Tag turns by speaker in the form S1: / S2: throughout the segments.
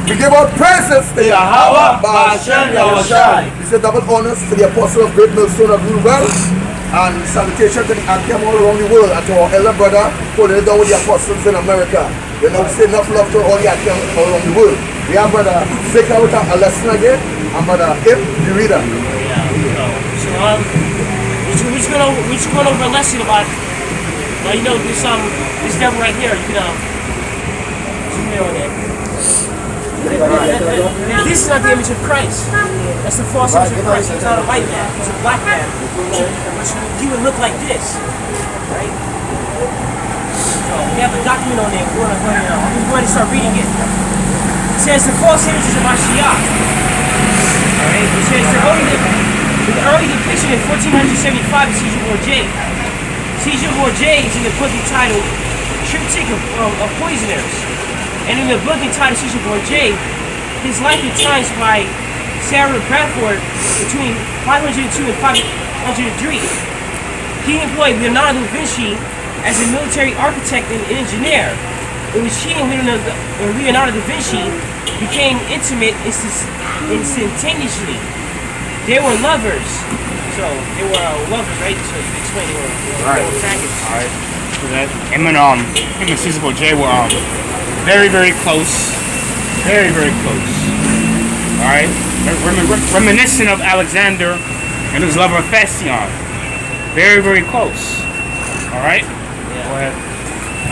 S1: We give out praises to
S2: Yahweh, Ba'ashem, Yahushai.
S1: We say double honors to the apostle of Great Millstone of Rule Well, and salutation to the Akim all around the world, and to our elder brother holding it down with the apostles in America. You know, we say enough love to all the Akim all around the world. We have brother Zika with a lesson again, and brother Ip, the reader.
S3: So we're just going over a lesson about this devil right here. You can zoom in on that. This is not the image of Christ. That's the false image of Christ. He's not a white man. He's a black man. He would look like this, right? So we have a document on there. I'm just going to start reading it. It says the false images of Mashiach. All right. It says the early depiction in 1475 of Caesar Borgia. Caesar Borgia is in the book entitled Triptych of Poisoners. And in the book entitled Caesar Borgia, his life and times by Sarah Bradford between 502 and 503. He employed Leonardo da Vinci as a military architect and engineer. It was she and Leonardo da Vinci became intimate instantaneously. They were lovers. So they were lovers, right? So you explain they were attracted.
S4: Alright. So that him and Caesar Borgia were very, very close. Very, very close. Alright? Reminiscent of Alexander and his lover Fastion. Very, very close. Alright?
S3: Yeah.
S4: Go ahead.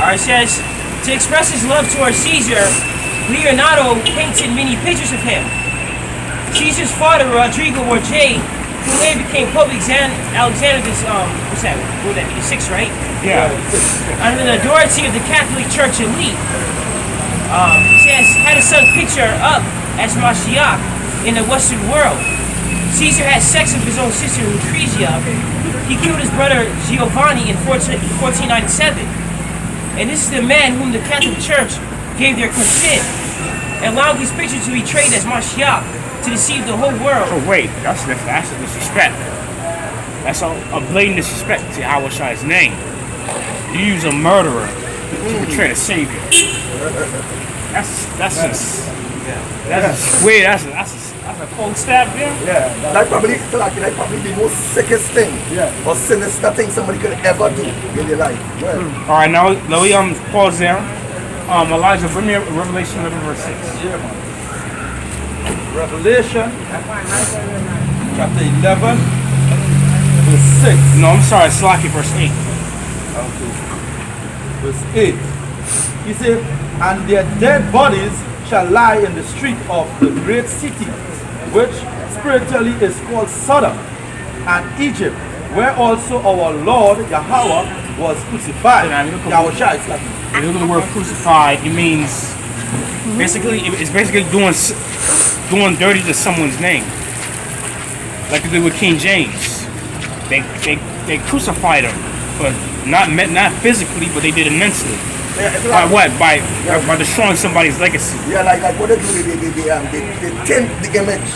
S3: Alright, it says, to express his love towards Caesar, Leonardo painted many pictures of him. Caesar's father, Rodrigo Borgia, who later became Pope Alexander the what's that? What would that be? The sixth, right?
S4: Yeah.
S3: Under the authority of the Catholic Church elite. It says, had a son picture up as Mashiach in the Western world. Caesar had sex with his own sister Lucrezia. He killed his brother Giovanni in 1497. And this is the man whom the Catholic Church gave their consent and allowed these pictures to be traded as Mashiach to deceive the whole world.
S4: Oh wait, that's a disrespect. That's a blatant disrespect to Yahushai's name. You use a murderer to betray the Savior. That's weird. That's a cold stab there.
S1: Yeah, that probably the most sickest thing or sinister thing somebody could ever do in their life. Well,
S4: All right, now we pause there. Elijah, bring me Revelation 11 verse 6.
S2: Yeah, man. Revelation chapter 11 verse 6.
S4: No, I'm sorry, Slaki verse 8.
S2: Okay. Verse 8. He said, and their dead bodies shall lie in the street of the great city, which spiritually is called Sodom and Egypt, where also our Lord Yahweh was crucified. Yahushua is like,
S4: If you look at the word crucified, it means it's basically doing dirty to someone's name, like they did with King James. They crucified him, but not physically, but they did it mentally. By what? By destroying somebody's legacy.
S1: yeah, like what they do, they tint the image.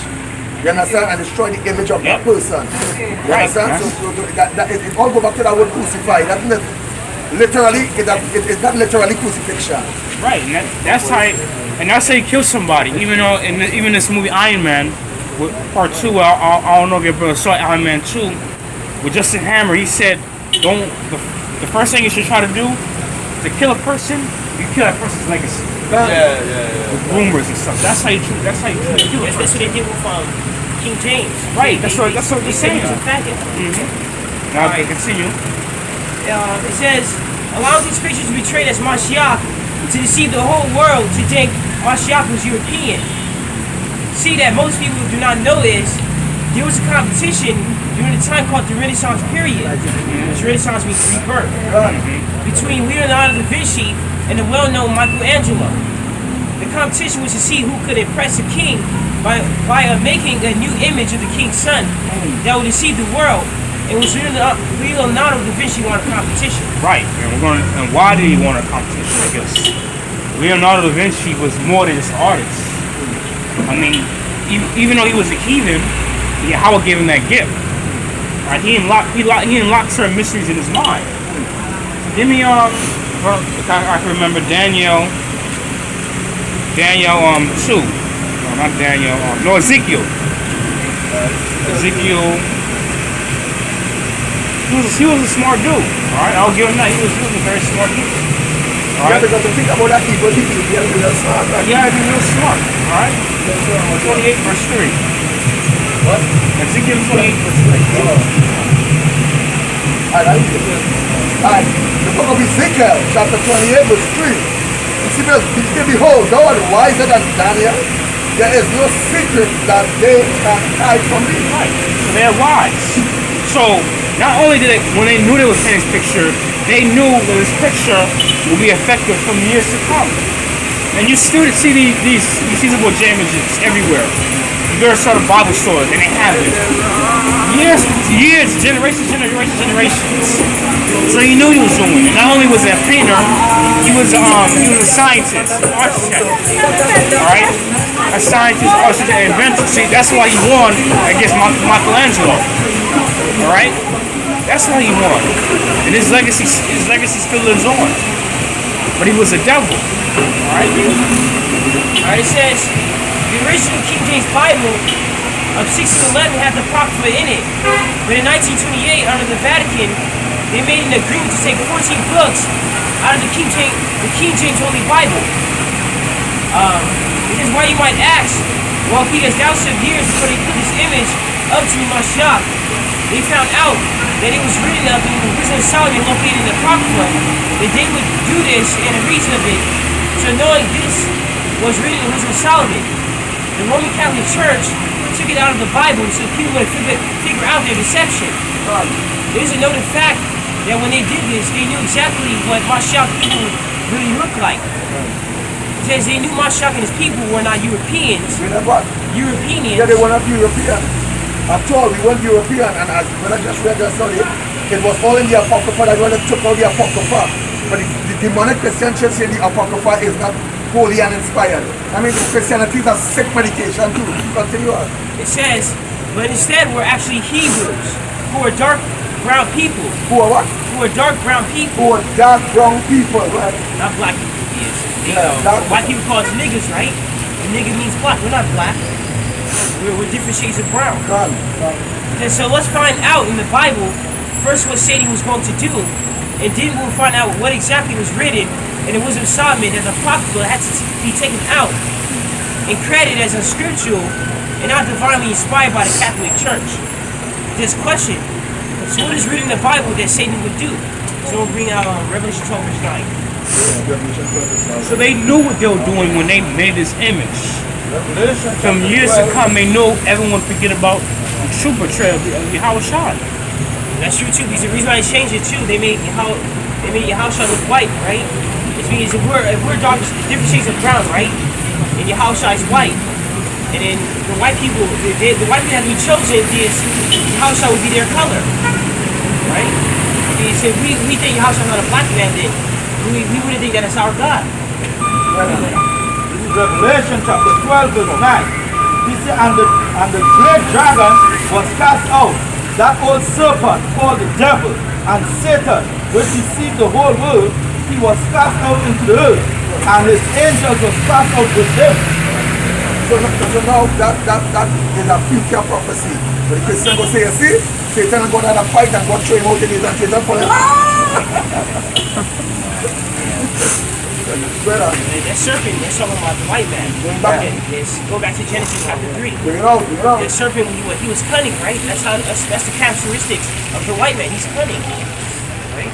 S1: You understand? And destroy the image of that person. You
S4: Right.
S1: understand? So it all go back to that word crucify. That's not literally, it's not literally crucifixion.
S4: Right, and that's how you kill somebody. Even though even this movie Iron Man, with part 2, I don't know if your brother saw Iron Man 2, with Justin Hammer, he said, the first thing you should try to do to kill a person, you kill that person's legacy. With rumors and stuff. That's how you kill a
S3: That's
S4: person.
S3: what they did with King James.
S4: Right, that's what they're saying.
S3: He was a faggot.
S4: Now they continue.
S3: It says, allow these pictures to be traded as Mashiach to deceive the whole world to think Mashiach was European. See, that most people do not know is there was a competition during the time called the Renaissance period, which Renaissance means rebirth, between Leonardo da Vinci and the well-known Michelangelo. The competition was to see who could impress the king by making a new image of the king's son that would deceive the world. It was Leonardo da Vinci won a competition.
S4: Right, and why did he want a competition? Because Leonardo da Vinci was more than just an artist. I mean, even though he was a heathen, Yahweh gave him that gift. Right? He unlocked certain mysteries in his mind. So give me I can remember Daniel Daniel 2. No, not Daniel. No, Ezekiel. Ezekiel. He was a smart dude. All right, I'll give him that. He was a very smart dude. All right.
S1: Yeah, because to think about that evil people, you have to be real smart. Right?
S4: Yeah, he's real smart. All right. 28 verse 3.
S1: What?
S4: Ezekiel 28 verse 3.
S1: Alright, the book of Ezekiel, chapter 28, verse 3. You see, behold, thou art wiser than Daniel. There is no secret that they can hide from thee.
S4: Right. So they're wise. So not only did they, when they knew they were painting this picture, they knew that this picture will be effective from years to come. And you still see these feasible images everywhere. You go to sort of Bible stores and they have it. Years, generations. So he knew he was doing it. Not only was he a painter, he was a scientist, an architect. Alright? A scientist, architect, and inventor. See, that's why he won against Michelangelo. Alright? That's why he won. And his legacy still lives on. But he was a devil. Alright?
S3: Alright, it says the original King James Bible of 1611 had the Apocrypha in it. But in 1928, under the Vatican, they made an agreement to take 14 books out of the King James Holy Bible. Because why you might ask, well, because thousands of years before they put this image up to Mashiach, they found out that it was written of in the Wisdom of Solomon located in the Apocrypha, that they would do this and the reason of it. So knowing this was written in the Wisdom of Solomon, the Roman Catholic Church took it out of the Bible so people would figure out their deception. It is a noted fact that when they did this, they knew exactly what Mashiach people really looked like. It says they knew Mashiach and his people were not Europeans. Europeans.
S1: Yeah, they were not European. At all, we weren't European, and as when I just read that story, it was all in the Apocrypha. That when they took out the Apocrypha. But the demonic Christian church saying the Apocrypha is not holy and inspired. I mean, Christianity is a sick medication too. Continue on.
S3: It says, but instead we're actually Hebrews, who are dark brown people.
S1: Who are what?
S3: Who are dark brown people.
S1: Who are dark brown people, right?
S3: Not black people. White people call us niggas, right? And nigga means black. We're not black. We're different shades of brown. And so let's find out in the Bible, first what Satan was going to do, and then we'll find out what exactly was written in the Wisdom of Solomon that the Apocrypha had to be taken out and credited as unscriptural and not divinely inspired by the Catholic Church. This question, so what is written in the Bible that Satan would do? So we'll bring out Revelation 12 verse 9.
S4: So they knew what they were doing when they made this image. From years to come, they knew everyone forget about the true portrayal of Yahushua.
S3: That's true too, because the reason why they changed it too, they made Yahushua look white, right? It means if we're dark, different shades of brown, right? And Yahushua is white. And then the white people have to be chosen because Yahushua would be their color. Right? Because if we think Yahushua is not a black man, then we wouldn't think that it's our God.
S2: This is Revelation chapter 12 verse 9. He said, and the great dragon was cast out, that old serpent called the devil and Satan, which deceived the whole world. He was cast out into the earth, and his angels were cast out with him.
S1: So now that is a future prophecy. But the Christian will say, you see, Satan going to have a fight and God throw him out in his and Satan for him.
S3: That serpent, they're talking about the white man. Go back to Genesis chapter 3.
S1: Bring it out.
S3: The serpent, he was cunning, right? That's the characteristics of the white man. He's cunning, right?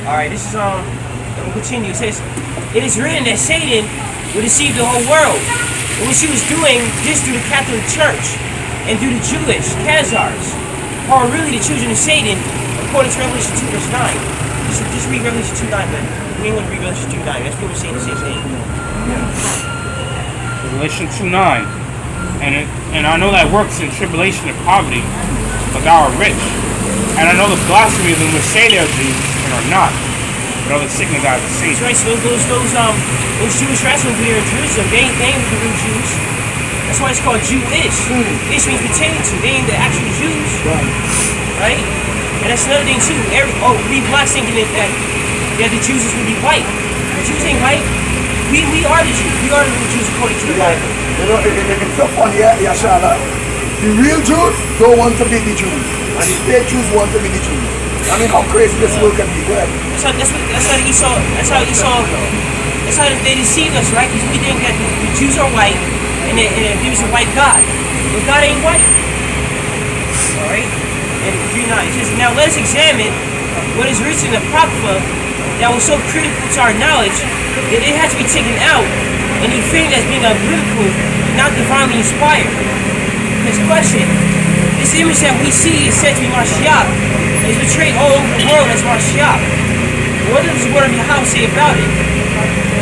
S3: All right, this is we'll continue. It says, it is written that Satan would deceive the whole world. And when she was doing this through the Catholic Church and through the Jewish Khazars, who are really the children of Satan, according to Revelation 2 verse 9. Just read Revelation 2 9, man. We ain't going to read Revelation 2 9. That's people saying the same thing.
S4: Revelation 2 9. And I know that works in tribulation and poverty, but thou art rich. And I know the blasphemy of them which say they are Jews and are not, but other sickness out of the sea.
S3: That's right, so those Jewish wrestlers who are in Jerusalem, they ain't the real Jews. That's why it's called Jewish. Ish means pertaining to. They ain't the actual Jews. Right? And that's another thing too. We blacks thinking that the Jews is really white. The Jews ain't white. We are the Jews. We are the Jews according to the Bible.
S1: You know, it's so funny, Yashala. The real Jews don't want to be the Jews. And the fake Jews want to be the Jews. I mean, how crazy this world can be. Go ahead.
S3: That's how they deceive us, right? Because we think that the Jews are white and there was a white God. But God ain't white. Alright? And 3:9 it says, now let us examine what is written in the Apocrypha that was so critical to our knowledge that it had to be taken out and defamed as being unbiblical, not divinely inspired. This question, this image that we see is said to be Mashiach. It's portrayed all over the world as Mashiach. What does the word of Yahweh say about it?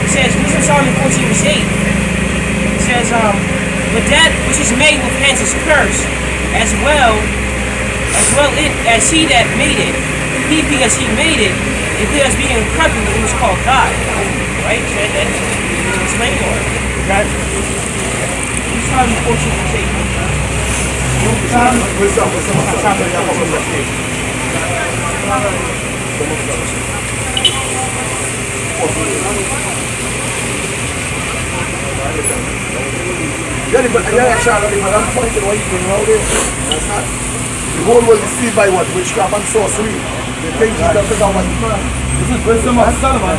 S3: It says, Wisdom of Solomon 14 verse 8. It says, but that which is made with hands is cursed, as well as he that made it. He, because he made it, because being incorruptible, it was called God. Right? That's explain more.
S2: Right?
S3: Solomon 14 verse 8.
S1: The whole world is deceived by what? Witchcraft and sorcery. They think Jesus is a white man.
S2: This is Wisdom of Solomon,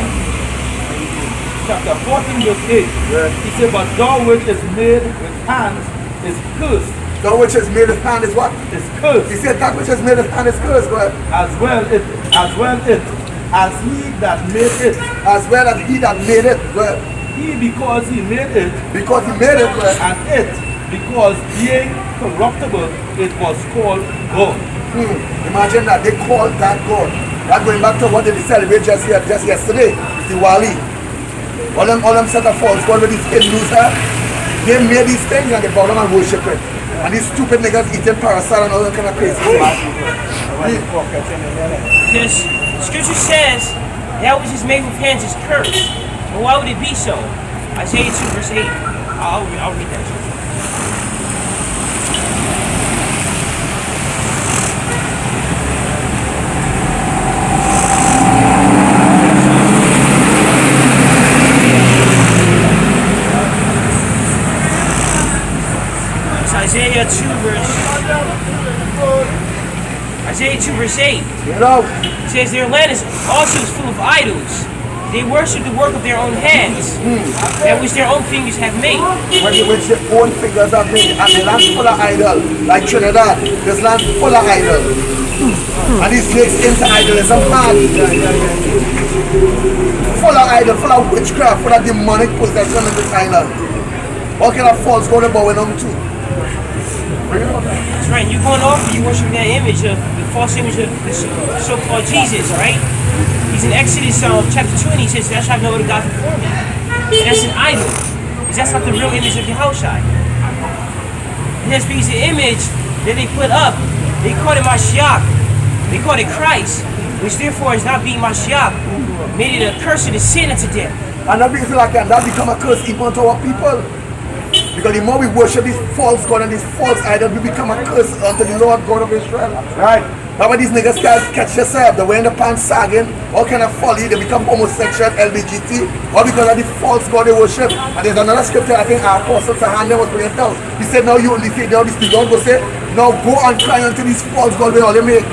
S2: chapter 14 verse 8.
S1: Yeah.
S2: He said, but thou which is made with hands is cursed.
S1: That which is made with hand is what?
S2: Is cursed.
S1: He said that which is made with hand is cursed. Go ahead.
S2: As he that made it.
S1: As well as he that made it. Go ahead.
S2: He because he made it.
S1: Because he made it. Go ahead.
S2: And it because being corruptible it was called God.
S1: Imagine that they called that God. That going back to what they celebrate just yesterday. Diwali. All them set of false God with these Hindus here. They made these things and they bow down and worship it. And these stupid niggas eating parasite and all that kind of crazy things.
S3: Because scripture says that which is made with hands is cursed. But why would it be so? Isaiah 2 verse 8. I'll read that. Isaiah 2 verse 8.
S1: You know,
S3: It says their land is also full of idols. They worship the work of their own hands, that which their own fingers have made.
S1: which their own fingers have made. And the land full of idols. Like Trinidad, this land full of idols. And this makes into idolism hard. Full of idols, full of witchcraft, full of demonic possession in this island. What kind of false God are bowing on to?
S3: That's right. You're going off and you worship that image of the false image of this so-called Jesus, right? He's in Exodus chapter 20. He says, "Thou shalt have no other God before me." And that's an idol, because that's not the real image of Yahushua. And that's because the image that they put up, they called it Mashiach. They called it Christ, which therefore is not being Mashiach, made it a curse and a sin unto them.
S1: And that because like that become a curse even to our people. Because the more we worship this false God and this false idol, we become a curse unto the Lord God of Israel. Right. That's why these niggas can't catch themselves. They're wearing the pants sagging, all kind of folly, they become homosexual, LBGT, all because of the false God they worship. And there's another scripture I think our apostle Sahan was bringing down. He said, now you only say, now this don't go say, now go and cry unto these false God with all they make.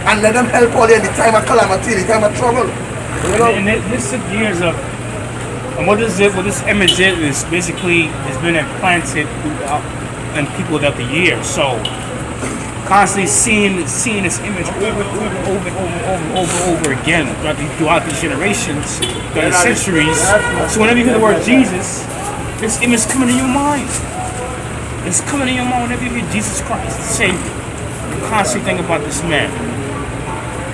S1: And let them help all in the time of calamity, the time of trouble. You know?
S4: And this took years of, and what this image is basically has been implanted in people throughout the years. So constantly seeing this image over again throughout the generations, throughout the centuries. So whenever you hear the word Jesus, this image is coming in your mind. It's coming in your mind whenever you hear Jesus Christ. Say, you constantly think about this man.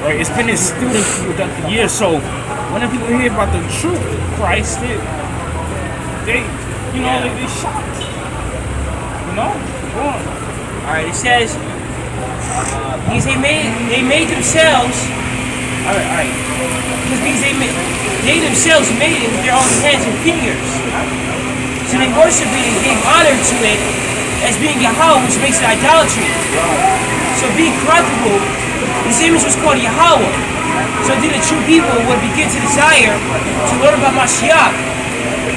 S4: Right? It's been instilled in people throughout the years. So whenever people hear about the true Christ, they shocked. You know? Go on.
S3: Alright, it says, because they made themselves, alright, because they themselves made it with their own hands and fingers. So they worshiped it and gave honor to it as being Yahweh, which makes it idolatry. So being corruptible, this image was called Yahweh. So then the true people would begin to desire to learn about Mashiach.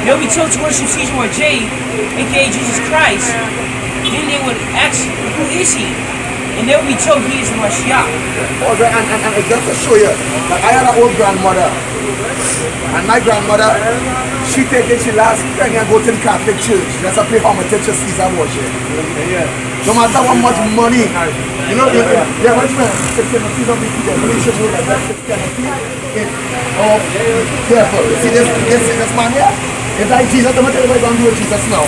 S3: they'll be told to worship Caesar or J, aka Jesus Christ. Then they would ask, who is he? And they'll be told he is the Mashiach.
S1: Oh, and just to show you, like I had an old grandmother, and my grandmother, she last penny and go to the Catholic church. That's a play homage to Caesar worship. No matter how much money, you know, yeah, what's my oh, careful. See this man here? It's like Jesus, I'm going to tell you what I'm going to do with Jesus now.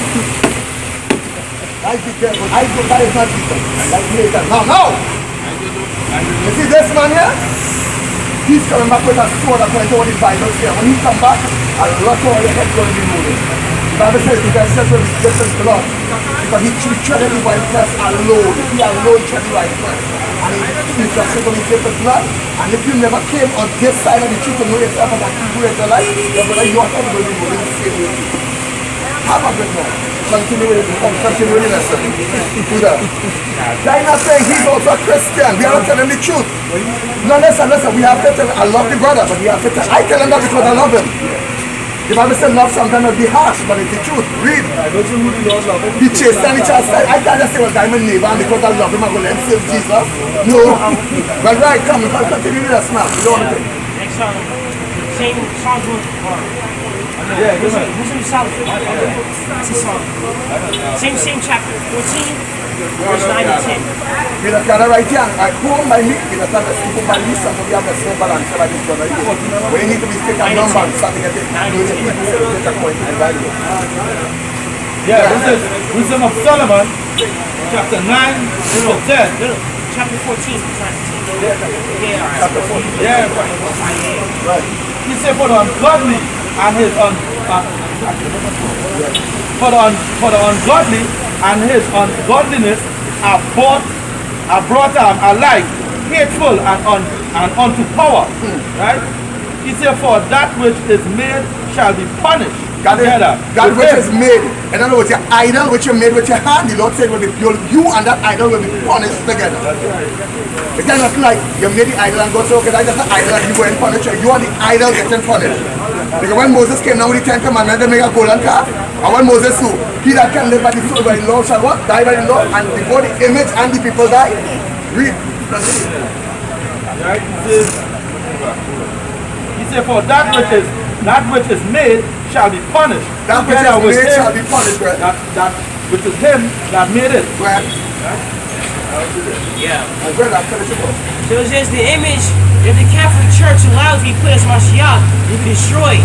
S1: I be careful. I go, that is not Jesus. Like later. Now! You see this man here? He's coming back with a sword according to what the Bible says. When he come back, a lot of your head going to be moving. The Bible says he says with his blood. Because he treaded the white flesh alone. He alone treaded the white flesh. And he just said when he take the blood. And if you never came on this side of the truth to know yourself and that you do it your life, your head will be moving the same way. Have a good one. Continue with the lesson. Do that. I'm not saying he's also a Christian. We are not telling the truth. No, listen. We have to tell, I love the brother, but we have to tell, I tell him that because I love him. The Bible says love sometimes will be harsh, but it's the truth. Read. He chased and he chastised. I can't just say, well, I'm a neighbor, and because I love him, I'm going to let him save Jesus. No. Well, right, come, continue with us now. You don't want to think.
S3: Next song, same song.
S2: Yeah, good man.
S3: Who's in the South? That's a song. Same chapter, 14, verse 9 to 10.
S1: We just got to write here. Go on by me. We just have to speak on by me, so we have the same balance like this brother here. We need to be taking a number, something that they take a point in the Bible.
S2: Yeah, this is Wisdom of Solomon, chapter 9 to 10.
S3: Chapter 14, verse 9 to 10. Yeah,
S1: Chapter 14.
S2: Yeah,
S1: Right.
S2: he said, for the ungodly and his for the ungodly and his ungodliness are brought alike hateful and unto power. Right? He said, for that which is made shall be punished.
S1: That which is made, in other words, your idol which you made with your hand, the Lord said you and that idol will be punished together. It's not like you made the idol and God said, okay, that's just an idol and you go and punish you and the idol getting punished. Because when Moses came down with the 10 Commandments, they make a golden calf. And when Moses saw, he that can live by the soul by the law shall what? Die by the law. And before the image and the people die, read.
S2: Right? He said, for that which is made shall be punished.
S1: That which is made shall be punished, right?
S2: That which is him that made it.
S1: Right.
S3: Yeah.
S1: And where that finish it up?
S3: So it says the image that the Catholic Church allows to be put as Mashiach will be destroyed.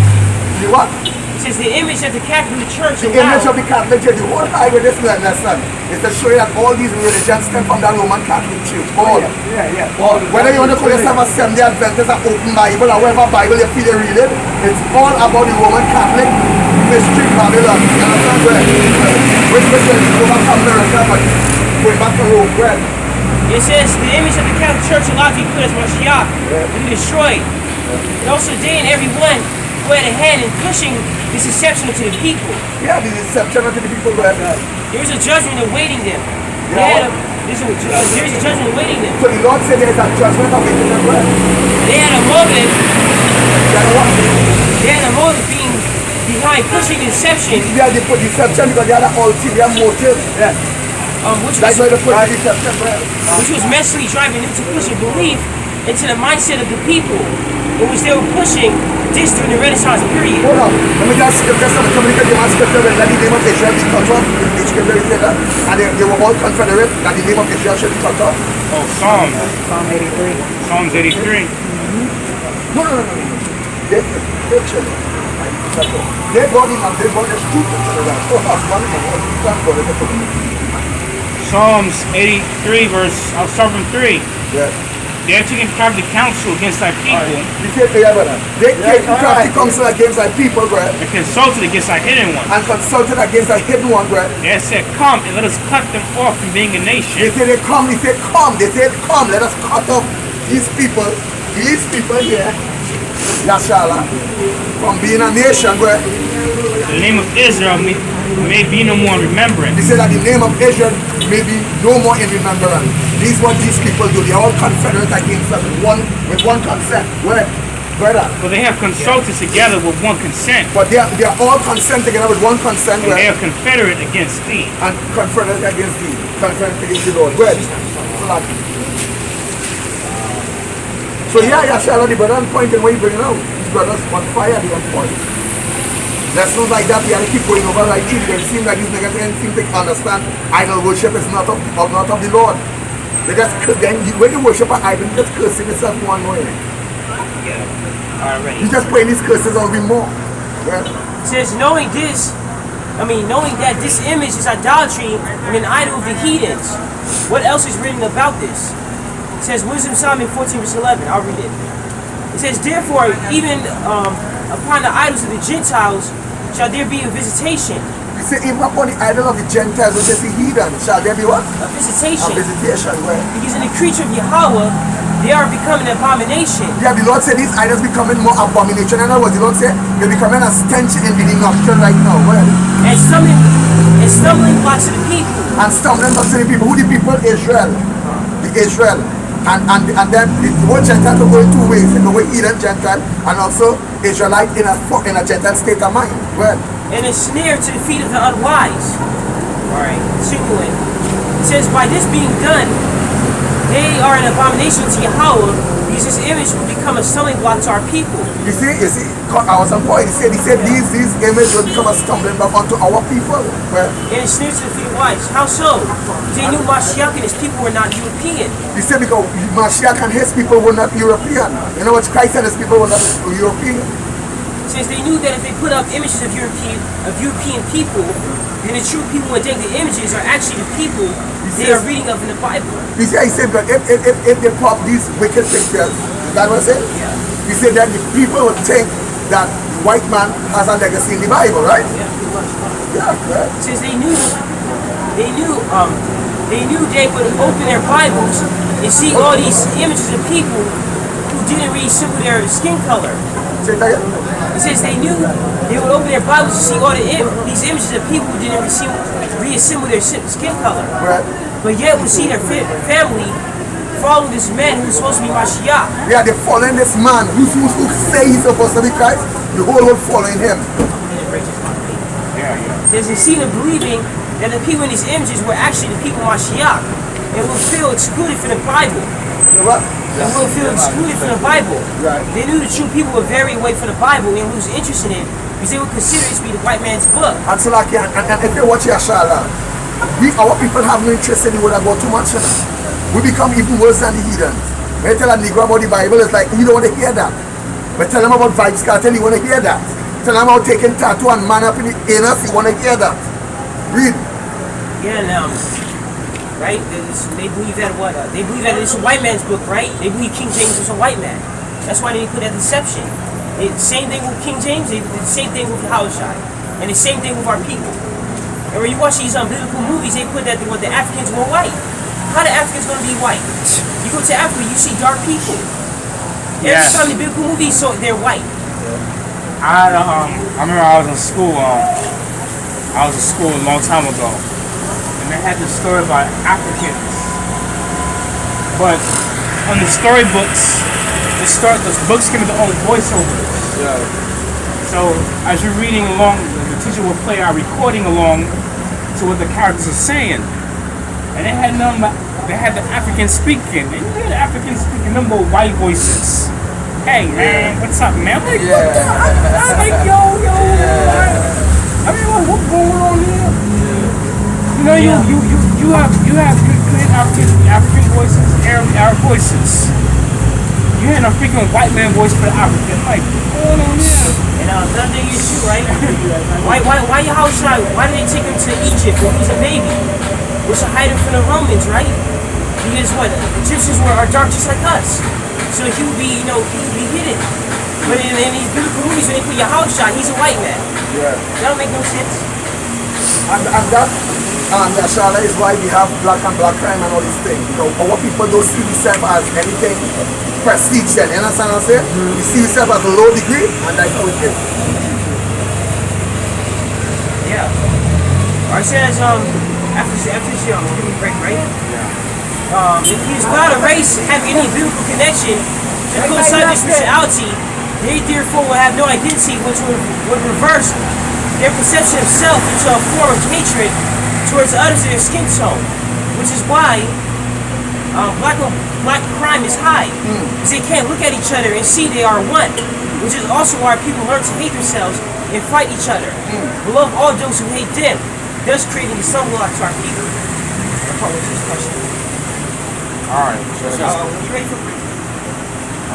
S1: You what?
S3: It says the image that the Catholic Church
S1: The image
S3: allows.
S1: of the Catholic Church, the whole idea with this lesson is to show you that all these religions stem from that Roman Catholic Church. All. All. Whether you want to call yourself a Seventh-day Adventist or Open Bible or whatever Bible you feel you read it, it's all about the Roman Catholic mystery Babylon. You understand where? Which is go back to America, but going back to Rome, where?
S3: It says the image of the Catholic Church allowed to be put as Mashiach will be destroyed. And also they and everyone go ahead and pushing this deception to the people.
S1: Yeah, the deception to the people, where?
S3: There's a judgment awaiting them.
S1: Yeah.
S3: There's a judgment awaiting them.
S1: So the Lord said there is a judgment awaiting them, where?
S3: They had a motive.
S1: You know what?
S3: They had a motive being behind pushing the deception.
S1: Yeah, they put deception because they had an ulterior motive. Yeah.
S3: Which
S1: That's why they put
S3: was
S1: deception, where?
S3: mentally driving them to push a belief into the mindset of the people, in which they were pushing this during the Renaissance period.
S1: Hold on. Let me just skip this. I'm coming to the scripture where the name of Israel be cut off. The scripture is there. And they were all confederate that the name of Israel should be cut off.
S4: Oh, Psalms 83. Psalms 83.
S1: No. They're children. Their body and their body is two children. Oh, that's one of them.
S4: Psalms 83 verse, I'll start from 3.
S1: Yeah.
S4: They have taken crafty counsel against thy people.
S1: They came to crafty counsel against thy people, bro.
S4: And consulted against thy hidden one.
S1: And consulted against thy hidden one, bro.
S4: They have said, come and let us cut them off from being a nation.
S1: They said, come. They said, come. Let us cut off these people here, Yashala, from being a nation, bro.
S4: The name of Israel may be no more in remembrance.
S1: He said that the name of Israel may be no more in remembrance. This is what these people do. They are all confederate against us with one concept. Where? Brother.
S4: But they have consulted together with one consent.
S1: But they are all consent together with one consent.
S4: And they are confederate against thee.
S1: And confederate against thee. Confederate against the Lord. Well, so yeah, Shala, the brother on point and what you bringing out. These brothers on fire, they on point. Lessons like that, we have to keep going over like this. They seem like these niggas can't seem to understand idol worship is not of the Lord. They just, then when you worship an idol, you just cursing yourself one way.
S3: Yeah, already.
S1: You just praying these curses on me more. Well,
S3: it says, knowing that this image is idolatry and an idol of the heathens. What else is written about this? It says, Wisdom Solomon 14 verse 11. I'll read it. It says, therefore, even upon the idols of the Gentiles shall there be a visitation.
S1: You say, even upon the idol of the Gentiles, which is the heathen, shall there be what?
S3: A visitation.
S1: A visitation, where?
S3: Because in the creature of Yahweh, they are becoming an abomination.
S1: Yeah, the Lord said these idols becoming more abomination. In other words, the Lord said they're becoming a stench in the nostril right now. Where?
S3: And stumbling blocks to the people.
S1: And stumbling blocks to the people. Who the people? Israel. The Israel. And then the whole Gentile will go in two ways. In the way heathen Gentile and also Israelite in a Gentile state of mind. Well.
S3: And a snare to the feet of the unwise. Alright, continuing. It says, by this being done, they are an abomination to Yahweh, because this image will become a stumbling block to our people.
S1: You see, I was on point. He said these images will become a stumbling block onto our people. Well,
S3: and a snare to the feet of the wise. How so? They knew Mashiach and his people were not European.
S1: He said because Mashiach and his people were not European. You know what? Christ and his people were not European.
S3: Since they knew that if they put up images of European people, then the true people would think the images are actually the people they are reading of in the Bible.
S1: He said that if they pop these wicked pictures, is that what I said?
S3: Yeah.
S1: He said that the people would think that the white man has a legacy in the Bible, right?
S3: Yeah, pretty much.
S1: Yeah, right.
S3: Since they knew they would open their Bibles and see all these images of people who didn't reassemble their skin color.
S1: Say that again?
S3: It says they knew they would open their Bibles to see all these images of people who didn't reassemble their skin color.
S1: Right.
S3: But yet we see their family follow this man who's supposed to be Mashiach.
S1: Yeah, they're following this man who say he's supposed to be Christ. The whole world following him.
S3: There's a scene of believing that the people in these images were actually the people Mashiach and will feel excluded from the Bible. They will feel excluded from the Bible.
S1: Right.
S3: They knew the true people were very away from the Bible and was interested in it because they would consider it to be the white man's book.
S1: And so like, and if you watch Yashala, our people have no interest in the word about too much. We become even worse than the heathens. When you tell a Negro about the Bible, it's like, you don't want to hear that. But tell them about Vibes Cartel, you want to hear that. Tell them about taking tattoo and man up in the anus, you want to hear that. Read.
S3: Yeah, now, right? They believe that they believe that it's a white man's book, right? They believe King James was a white man. That's why they put that deception. Same thing with King James, they did the same thing with Yahushua. And the same thing with our people. And when you watch these biblical movies, they put that the Africans were white. How the Africans gonna be white? You go to Africa, you see dark people. Every time the biblical movies, so they're white.
S4: I remember I was in school. I was in school a long time ago, and they had this story about Africans. But on the storybooks, the books give their own voiceovers.
S1: Yeah.
S4: So as you're reading along, the teacher will play our recording along to what the characters are saying. And they had the Africans speaking. And you hear the Africans speaking, them little white voices. Hey man, what's up, man? I'm like, what the? I'm like, yo. I mean, what's going on here? You know, you have African voices, Arab voices. You hear a freaking white man voice for the African. Like, what's going on here?
S3: And another thing is too, right? Why Yahushua? Why did they take him to Egypt when he was a baby? Was to hide him from the Romans, right? Because what? Egyptians are dark just like us. So he would be, hidden. But in these biblical movies, when they put Yahushua, he's a white man.
S1: Yeah.
S3: That don't make no sense.
S1: And Yashala is why we have black and black crime and all these things. Our people don't see themselves as anything prestige then. You understand what I'm saying? We see themselves as a low degree, and that's how it is.
S3: Yeah. It says, after this break, right? Yeah. If he is without a race having any biblical connection to coincide with spirituality, They therefore will have no identity, which would reverse their perception of self into a form of hatred towards others of their skin tone, which is why black crime is high, because they can't look at each other and see they are one, which is also why people learn to hate themselves and fight each other. Beloved all those who hate them, thus creating a stumbling block to our people. I'll call this question.
S4: Alright.
S3: You ready for break?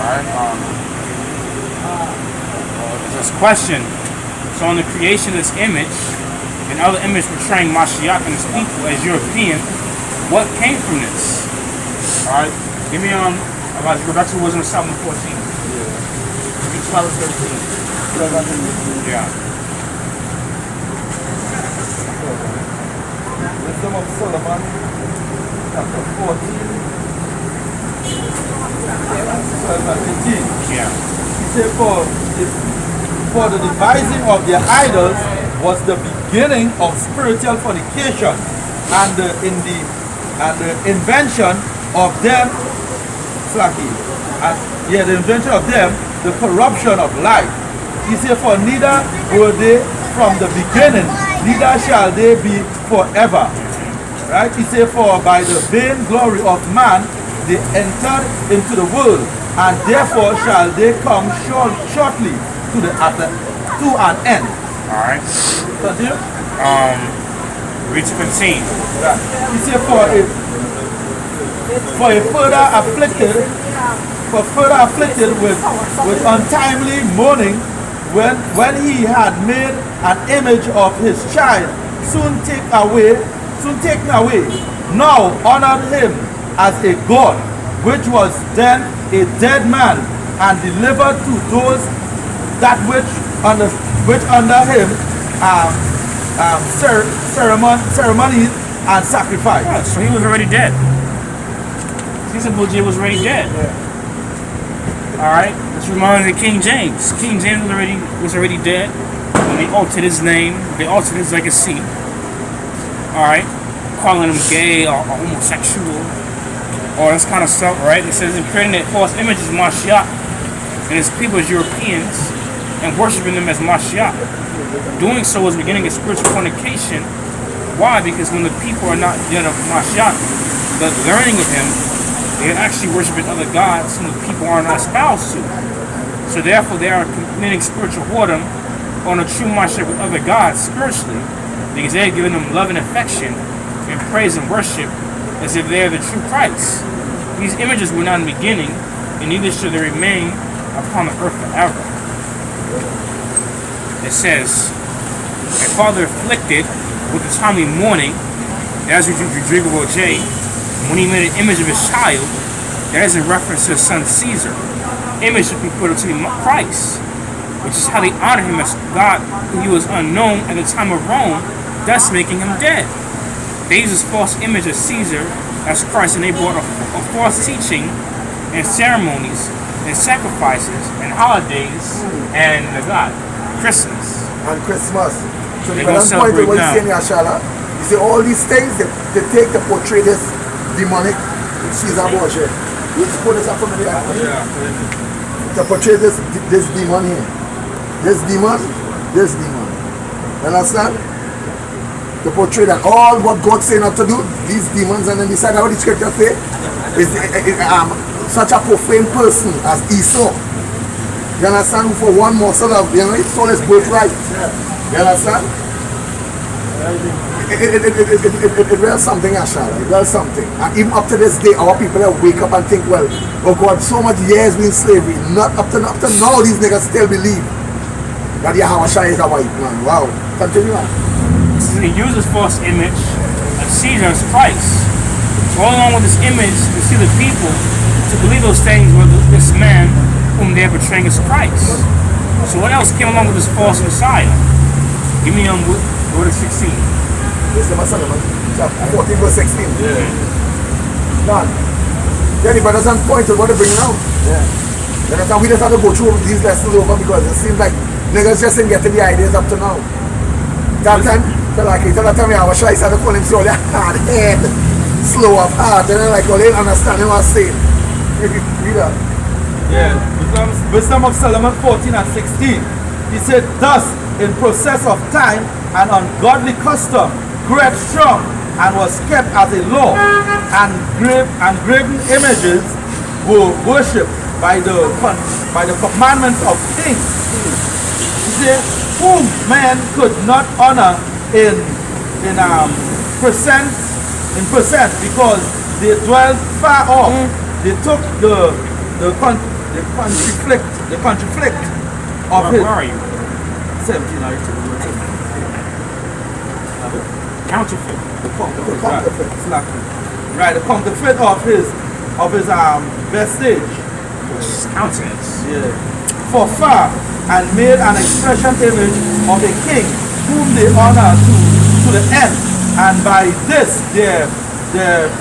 S4: Alright. This question. So on the creation of this image and other image portraying Mashiach and his people as European, what came from this? Alright. Give me about go back to Wisdom 7:14. Give me 12:13. Yeah.
S2: Wisdom of Solomon, chapter 14. 12 and 18.
S4: Yeah.
S2: He said, for the devising of their idols was the beginning of spiritual fornication, and the invention of them, the invention of them, the corruption of life. He said, for neither were they from the beginning, neither shall they be forever. Right? He said, for by the vain glory of man they entered into the world, and therefore shall they come shortly to an end.
S4: Alright.
S2: Continue.
S4: Read to 15.
S2: Right. He said, for a further afflicted with untimely mourning, when he had made an image of his child, soon taken away, now honored him as a god, which was then a dead man, and delivered to those that which under him ceremonies and sacrifice.
S4: Oh, so he was already dead. Caesar Borgia was already dead.
S2: Yeah.
S4: Alright, this reminds me of King James. King James was already dead when they altered his name, they altered his legacy. Alright, calling him gay or homosexual, all this kind of stuff, right? It says in creating that false image is Mashiach, and his people as Europeans, and worshiping them as Mashiach. Doing so is beginning a spiritual fornication. Why? Because when the people are not dead of Mashiach, but learning of him, they are actually worshiping other gods whom the people are not espoused to. So therefore they are committing spiritual whoredom on a true Mashiach with other gods spiritually, because they are giving them love and affection and praise and worship as if they are the true Christ. These images were not in the beginning, and neither should they remain upon the earth forever. It says, a father afflicted with the timely mourning, as we drink about J, when he made an image of his child, that is in reference to his son Caesar. Image should be put unto Christ, which is how they honor him as God, who he was unknown at the time of Rome, thus making him dead. They use this false image of Caesar as Christ, and they brought a false teaching and ceremonies and sacrifices and holidays and the God, Christmas.
S1: And Christmas. So
S4: They
S1: the
S4: gonna
S1: point
S4: celebrate
S1: of what
S4: now.
S1: he's saying, Yashala, you see all these things they take to portray this demonic Caesar Borgia. You put this up from the to portray this demon here. This demon. You understand? To portray that all what God say not to do, these demons, and then beside how the scripture say is such a profane person as Esau. You understand? Who for one morsel of, he stole his birthright. You understand? It does something, Ashara. It does something. And even up to this day, our people wake up and think, well, oh God, so much years we in slavery. Not up to now, these niggas still believe that Yahweh Shai is a white man. Wow. Continue on.
S4: He uses false image of Caesar as Christ. All along with this image, we see the people to believe those things were this man whom they are portraying as Christ. So what else came along with this false Messiah? Give me go to 16.
S1: This is Solomon, chapter 14, verse 16.
S2: Yeah.
S1: None. Then the brothers and point to what they're bringing out. Yeah. You understand? We just have to go through these lessons over because it seems like niggas just ain't getting the ideas up to now. That time, I was shy, I started calling him so hard head, slow of heart, and then like, well, they understand what I'm saying. Read that.
S2: Yeah, Wisdom of Solomon 14 and 16. He said, thus, in process of time, an ungodly custom grew strong and was kept as a law, and graven images were worshipped by the commandments of kings. He said, whom man could not honor in percent because they dwelt far off. They took the conflict of his.
S4: Where are you?
S2: 17, I
S4: Counterfeit.
S2: the counterfeit. Exactly. Right, the counterfeit of his vestige.
S4: Countenance.
S2: Yeah. For far and made an expression image of a king whom they honor to the end, and by this their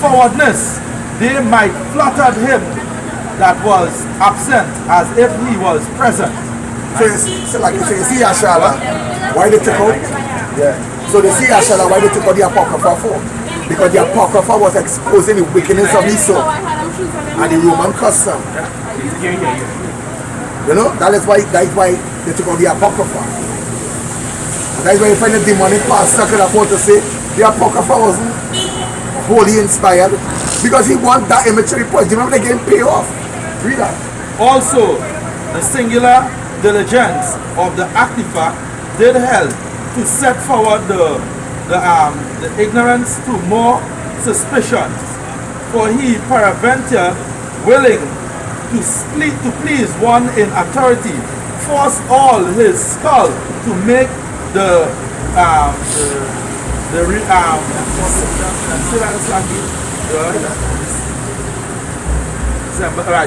S2: forwardness they might flatter him that was absent as if he was present.
S1: So you see Ashala, why they took out? Yeah. So they see Ashala, why they took out the Apocrypha for? Because the Apocrypha was exposing the wickedness of Esau and the Roman custom. You know, that is why they took out the Apocrypha. And that is why you find the demonic pastor could afford to say the Apocrypha wasn't wholly inspired because he want that image to report. Do you remember they getting paid off? Read that.
S2: Also, the singular diligence of the Actifa did help to set forward the ignorance to more suspicions, for he peradventure willing to please one in authority, forced all his skull to make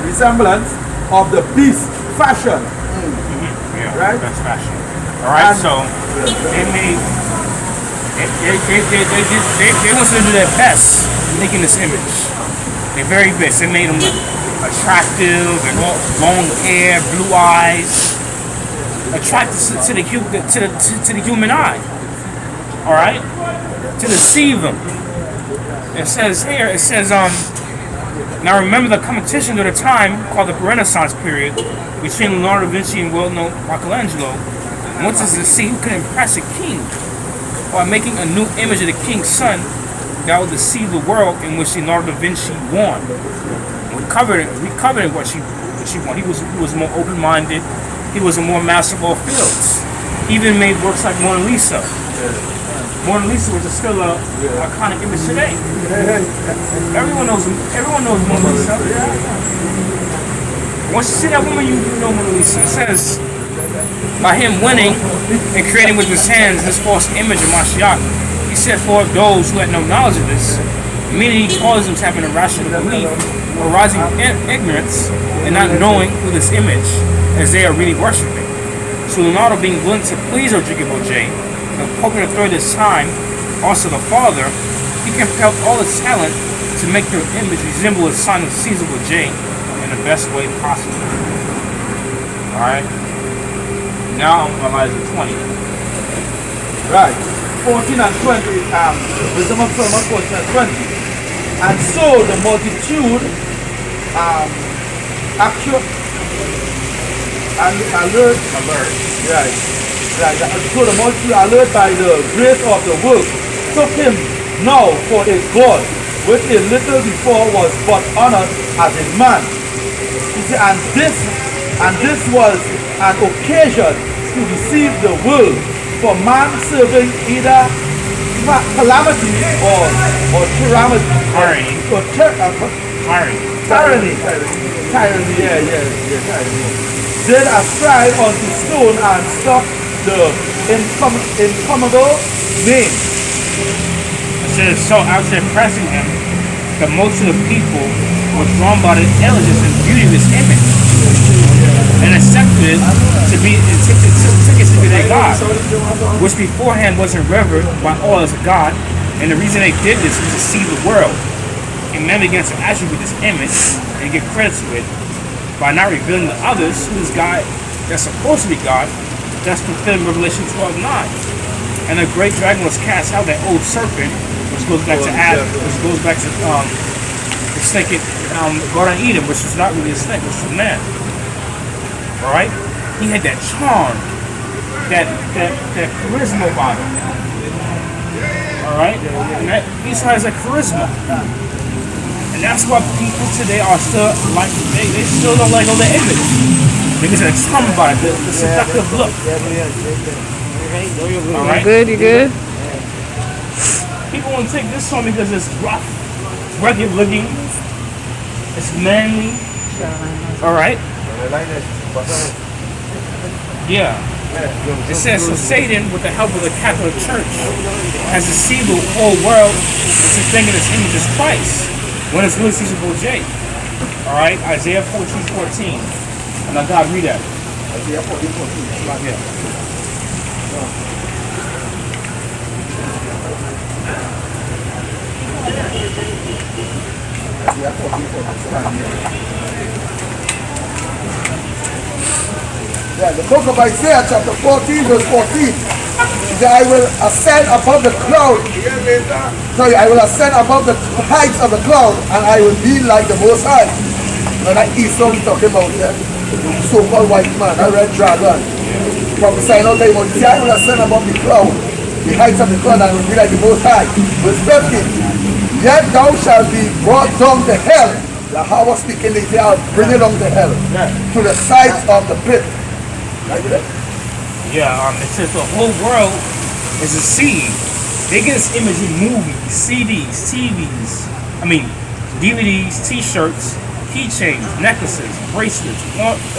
S2: resemblance of the beast fashion.
S4: Yeah,
S2: Right?
S4: that's fashion. All right,
S2: And-
S4: so they made they want to do their best making this image. Their very best. They made them look attractive and all long hair, blue eyes, attractive to the human eye. All right, to deceive them. It says here. Now remember the competition during the time called the Renaissance period between Leonardo da Vinci and well-known Michelangelo wanted to see who could impress a king by making a new image of the king's son that would deceive the world, in which Leonardo da Vinci won. We covered what she won. He was more open-minded. He was a more master of all fields. He even made works like Mona Lisa. Mona Lisa, which is still an iconic image today. Everyone knows Mona Lisa. Once you see that woman, you know Mona Lisa. It says, by him winning and creating with his hands this false image of Mashiach, he set forth those who had no knowledge of this, meaning he caused them to have an irrational belief, arising from ignorance and not knowing who this image, as they are really worshiping. So Leonardo, being willing to please Rodrigo J, the popular authority of this time, also the father, he compelled all his talent to make their image resemble a sign of Caesar J in the best way possible. Alright? Now I'm Elijah 20.
S2: Right. 14 and 20. Wisdom of Solomon 14 and 20. And so the multitude alert. Right. So the multitude alert by the grace of the work took him now for a God, which a little before was but honored as a man. You see, and this was an occasion to deceive the world, for man serving either calamity or tyranny. Tyranny, did ascribe unto stone and stuck the incommodable name.
S4: It says, so after impressing him, the most of the people were drawn by the elegance and beauty of his image, and accepted to be tickets to be their God, which beforehand wasn't revered by all as a God. And the reason they did this was to deceive the world, and men began to attribute this image and give credit to it by not revealing to others who is God that's supposed to be God. That's fulfilled in Revelation 12:9. And the great dragon was cast out, that old serpent, which goes back to Adam, which goes back to the snake in Garden of Eden, which was not really a snake, it was a man. All right, he had that charm, that charisma about him. All right, and that Esau has a charisma, and that's why people today are still like they still don't like all the image because it's something about it, the seductive look. All right,
S5: You good?
S4: people won't take this song because it's rough, rugged looking, it's manly. All right. Yeah. It says, so Satan, with the help of the Catholic Church, has deceived the whole world into thinking this image is Christ, when it's really Caesar Borgia. Alright, Isaiah 14:14. And now God, read that.
S1: Isaiah 14:14.
S4: Yeah.
S1: Isaiah 14:14. Yeah, the book of Isaiah chapter 14 verse 14. That I will ascend above the cloud. Sorry, I will ascend above the heights of the cloud and I will be like the Most High. Now that Esau we talking about here, the so-called white man, a red dragon. Prophesying out there, he said, I will ascend above the cloud, the heights of the cloud, and I will be like the Most High. Verse 15. Yet thou shalt be brought down to hell. Yahweh speaking, they say, I'll bring you down to hell. To the sides of the pit.
S4: Yeah, it says the whole world is a seed. They get this image in movies, CDs, TVs, DVDs, t-shirts, keychains, necklaces, bracelets,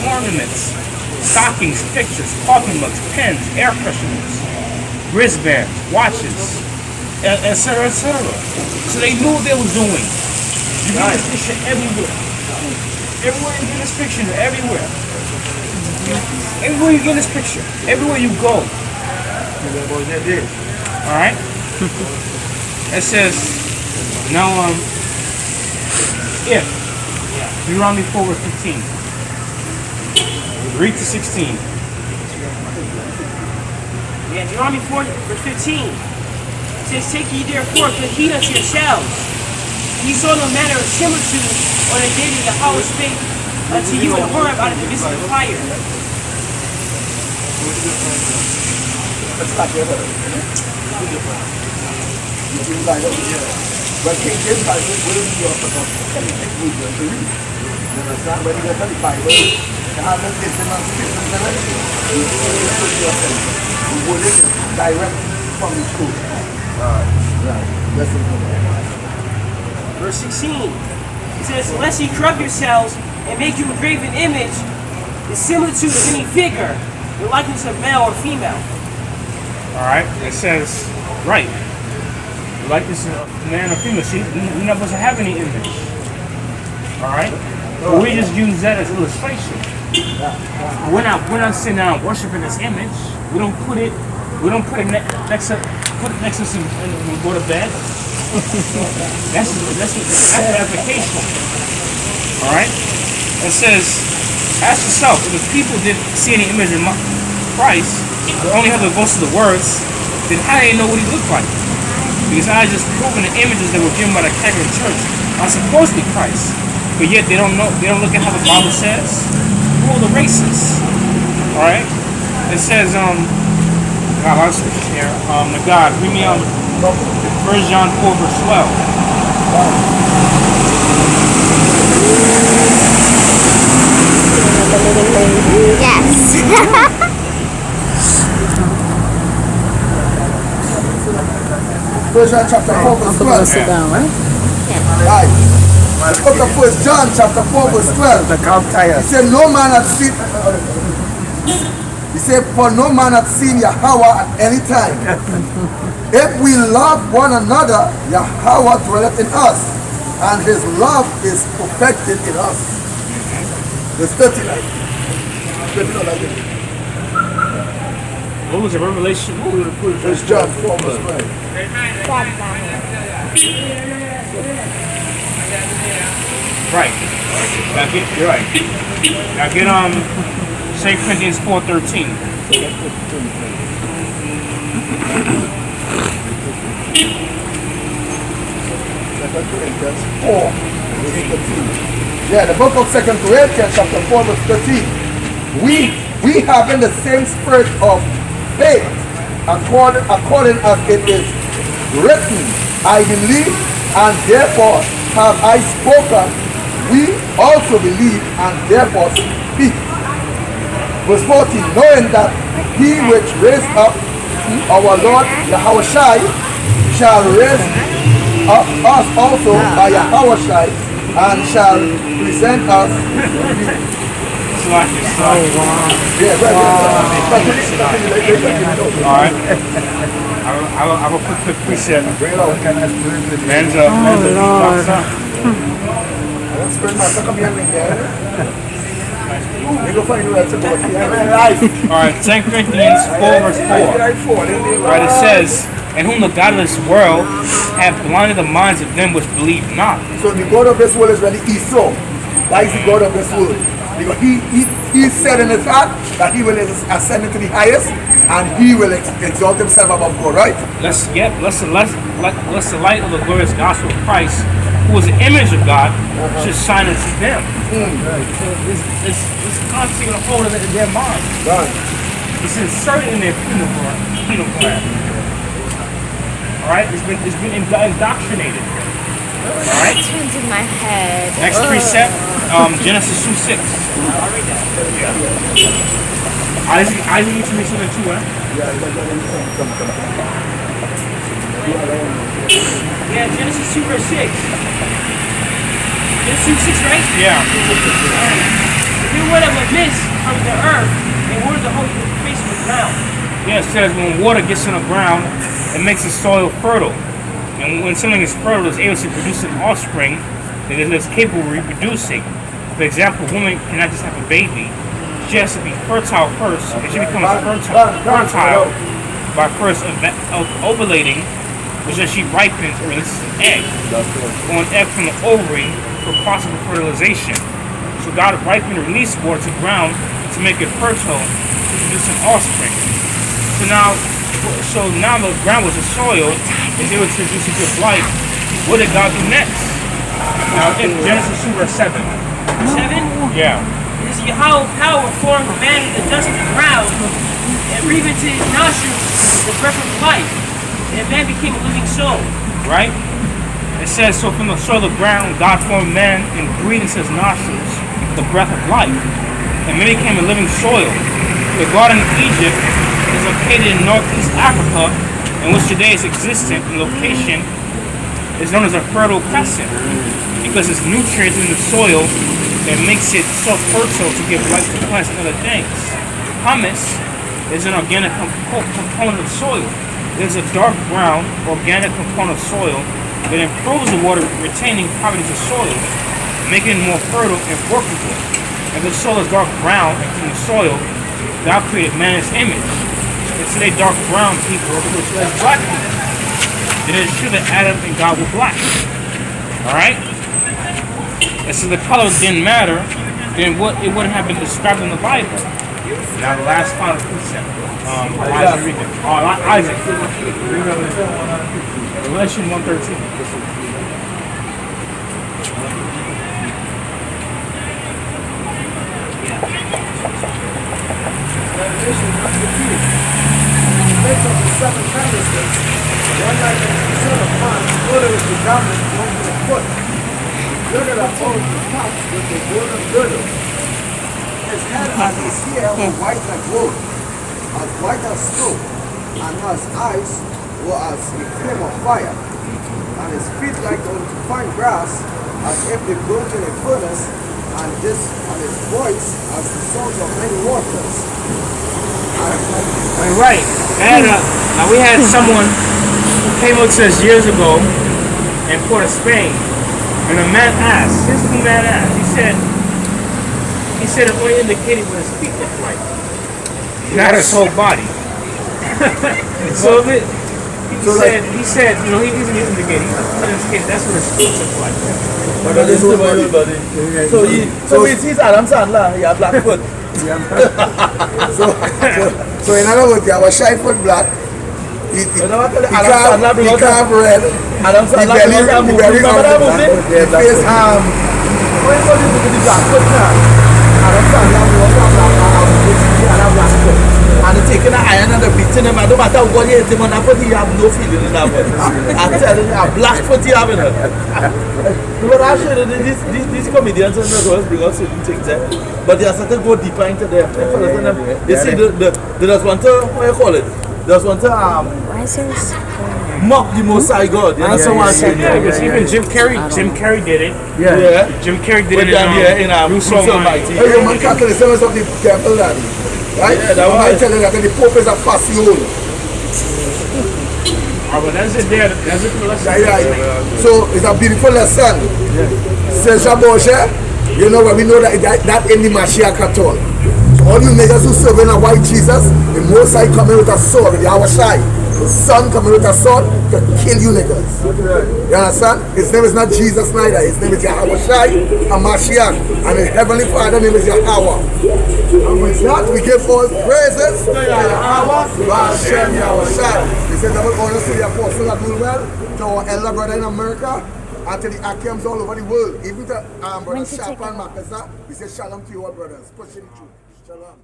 S4: ornaments, stockings, pictures, coffee mugs, pens, air fresheners, wristbands, watches, etc., etc. So they knew what they were doing. You get this picture everywhere. Everywhere you get this picture, everywhere. Everywhere you get this picture, everywhere you go. Alright? It says, now, if, Deuteronomy 4 verse 15. Read to 16.
S3: Yeah, Deuteronomy 4 verse 15. It says, take ye therefore good heed unto yourselves. Ye saw no manner of similitude on the day that Yahweh spake unto you in Horeb out of the midst of the fire.
S1: Let's start here. But King James Bible will be your read. You understand? When you get the Bible, you have a different you will it direct from the school.
S3: Verse 16. It says, lest ye corrupt yourselves and make you a graven image, the similitude of any figure, the likeness of male or female.
S4: Alright, it says, right. The likeness of man or female. See, we're not supposed to have any image. Alright? But we just use that as illustration. We're not sitting down worshiping this image. We don't put it next to some and we go to bed. That's application. Alright? It says, ask yourself, if the people didn't see any image in Christ, they only have the voice of the words, then how do they know what he looked like? Because I just proven the images that were given by the Catholic Church are supposed to be Christ. But yet they don't look at how the Bible says. Who are the races? Alright? It says, God, I'll switch here. God, read me 1 John 4 verse 12.
S5: Yes.
S1: First John chapter 4 verse 12.
S5: Sit down, right?
S1: Right. The book of 1 John chapter 4 verse 12. He said, no man hath seen. He said, for no man hath seen Yahweh at any time. If we love one another, Yahweh dwelleth in us, and his love is perfected in us. Verse 39.
S4: What was the revelation?
S1: First John 4 verse 12.
S4: Right. You're right. Now get 2 Corinthians 4:13.
S1: Corinthians 4 verse 13. Yeah, the book of 2 Corinthians chapter 4 verse 13. we having the same spirit of faith, according as it is written, I believe, and therefore have I spoken. We also believe, and therefore speak. Verse 14, knowing that he which raised up our Lord Yahushai shall raise up us also by Yahushai, and shall present us.
S4: Alright. I have a quick precept. Man's Alright, 2 Corinthians 4 verse 4. Right, it says, in whom the godless world hath blinded the minds of them which believe not.
S1: So the God of this world is really Esau. That is the God of this world. Because he said in his heart that he will ascend into the highest and he will exalt himself above God, right?
S4: Let's the light of the glorious gospel of Christ, who is the image of God, should shine unto them. It's constantly a hold of their mind.
S1: Right.
S4: It's inserted in their penal plan. Alright? It's been indoctrinated. Alright?
S5: It turns in my head.
S4: Next precept, Genesis 2:6. Isaac needs to make something too, huh?
S3: Yeah, Genesis 2 verse 6. Genesis 2:6, right?
S4: Yeah.
S3: If you were to miss from the earth, and were the whole face of the ground.
S4: Yeah, it says when water gets in the ground, it makes the soil fertile. And when something is fertile, it's able to produce an offspring that is capable of reproducing. For example, a woman cannot just have a baby. She has to be fertile first, and she becomes fertile by first ovulating, which then she ripens and releases an egg. Or an egg from the ovary for possible fertilization. So God ripened and released water to the ground to make it fertile to produce an offspring. So now the ground was the soil, is able to produce a good life. What did God do next? Now in Genesis 2 verse 7.
S3: 7?
S4: Yeah.
S3: This is Yahweh power formed man in the dust of the ground and breathed into his nostrils the breath of life, and man became a living soul.
S4: Right? It says, so from the soil of the ground, God formed man and breathed into his nostrils the breath of life, and man became a living soil. The garden of Egypt is located in northeast Africa, in which today is existent in location is known as a fertile crescent, because it's nutrients in the soil that makes it so fertile to give life to plants and other things. Humus is an organic component of soil. There's a dark brown organic component of soil that improves the water retaining properties of soil, making it more fertile and workable. If the soil is dark brown and clean soil, God created man in his image. And today dark brown people are referred to as black people. It is true that Adam and God were black. Alright? And so the color didn't matter, then it wouldn't have been described in the Bible. Now the last final precept. Isaac. Revelation 1:13.
S1: Makes up the 7 candlesticks, one like the son of man, other is the garment going to the foot. Look at that on the top with the golden girdle. His head and his hair were white like wool, as white as snow, and his eyes were as a flame of fire, and his feet like unto fine grass, as if they burnt in a furnace, and his voice as the sound of many waters.
S4: Right. Now we had someone who came up to us years ago in Port of Spain, and the man asked, this is the man asked, he said it only indicated what his feet looked like, not his whole body. So he said, you know, he isn't indicating, that's what his feet look like.
S2: But that is the body. So he's Adam Sandler, he has black foot.
S1: So in other words, you have a shy foot black. He carved red.
S2: Adam Sandler,
S1: the belly the face arm.
S2: When you look at the black foot now, Adam Sandler was black. a black foot. And they're taking an iron and they're beating him. And no matter what you hit him on that foot, he have no feeling in that foot. I'm telling you, a black foot he have in it. But actually, these comedians and the girls bring out certain things there. But they are starting to go deeper into them. They say they just want to, what you call it? They just want to mock the Most High God. You know what I'm saying?
S4: Yeah, because even Jim Carrey did it.
S2: Yeah.
S4: Jim Carrey did it
S2: in
S4: Bruce Almighty.
S1: Hey, you man can't tell the service of the devil, daddy. Right?
S2: Yeah, that
S1: I
S2: was-
S1: tell you that the Pope is a fasciole.
S4: But that's it there. That's it for the lesson.
S1: Right. So it's a beautiful lesson. Says Shabosha, you know, when we know that in the Mashiach at all. So all you niggas who serving a white Jesus, the Most High coming with a sword, the Awashai. The son coming with a sword to kill you niggas. You understand? His name is not Jesus neither. His name is Yahweh and Mashiach. And his heavenly father name is Yahweh. And with that we give all praises to Yahweh, Hashem, Yahweh. We say double honors to the apostle that do well, to our elder brother in America, and to the Akims all over the world. Even to brother Shapa and Makasa, we say shalom to you all brothers. Pushing the truth. Shalom.